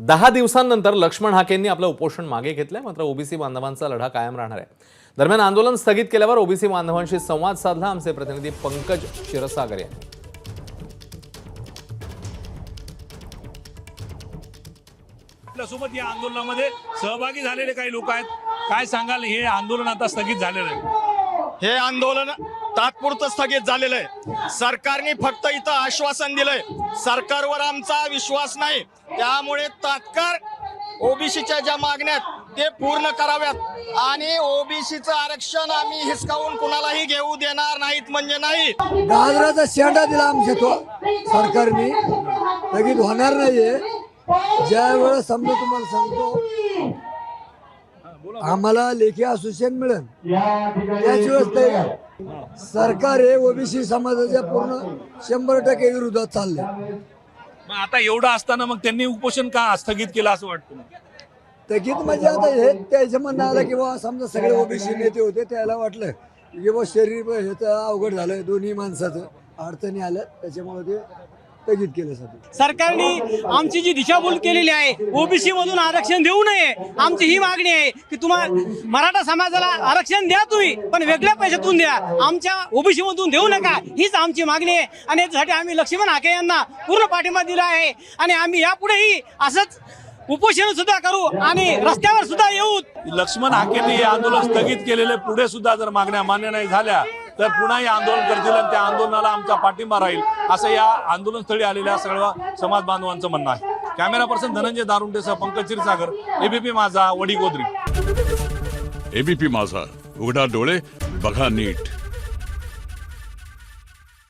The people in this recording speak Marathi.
10 दिवसांनंतर लक्ष्मण हाकेंनी आपलं उपोषण मागे घेतलंय, मात्र ओबीसी बांधवांचा लढा कायम राहणार आहे। दरम्यान आंदोलन स्थगित केल्यावर ओबीसी बांधवांशी संवाद साधला आमचे प्रतिनिधी पंकज क्षीरसागर यांनी। आपल्यासोबत या आंदोलनामध्ये सहभागी झालेले काही लोक आहेत, काय सांगाल? हे आंदोलन आता स्थगित झालेलं आहे। हे आंदोलन तात्पुरतं स्थगित झालेलं आहे। सरकारने फक्त इथं आश्वासन दिलंय, सरकारवर आमचा विश्वास नाही, त्यामुळे तात्काळ ओबीसीच्या ज्या मागण्या आहेत ते पूर्ण कराव्यात आणि ओबीसीचं आरक्षण आम्ही हिसकावून कुणालाही घेऊ देणार नाहीत म्हणजे नाही। गाजराचा शेंडा दिला आमच्या तो सरकारने, स्थगित होणार नाहीये। ज्या वेळेस समजा तुम्हाला सांगतो आम्हाला लेखी असोसिएशन मिळेल त्याच वेळेस ते सरकार हे ओबीसी समाजाच्या पूर्ण 100% विरोधात चालले। मग आता एवढं असताना मग त्यांनी उपोषण का स्थगित केलं असं वाटतं? स्थगित म्हणजे आता हे त्याच्या म्हणणं आलं की बाबा समजा सगळे ओबीसी नेते होते, त्याला वाटलं की बाबा शरीर ह्याचं अवघड झालं, दोन्ही माणसाचं अडचणी आल्या, त्याच्यामुळे ते स्थगित केलं। सरकारने आमची जी दिशाभूल केलेली आहे, ओबीसी मधून आरक्षण देऊ नये, आमची ही मागणी आहे की तुम्हाला मराठा समाजाला आरक्षण द्या तुम्ही, पण वेगळ्या पैशातून द्या, आमच्या ओबीसी मधून देऊ नका, हीच आमची मागणी आहे। आणि यासाठी आम्ही लक्ष्मण हाके यांना पूर्ण पाठिंबा दिला आहे आणि आम्ही यापुढेही असंच उपोषण सुद्धा करू आणि रस्त्यावर सुद्धा येऊ। लक्ष्मण हाकेंनी हे आंदोलन स्थगित केलेले, पुढे सुद्धा जर मागण्या मान्य नाही झाल्या तर पुन्हा हे आंदोलन करतील आणि त्या आंदोलनाला आमचा पाठिंबा राहील असं या आंदोलनस्थळी आलेल्या सर्व समाज बांधवांचं म्हणणं आहे। कॅमेरा पर्सन धनंजय दारुंडेसह पंकज क्षीरसागर, एबीपी माझा, वडीगोद्री। एबीपी माझा, उघडा डोळे बघा नीट।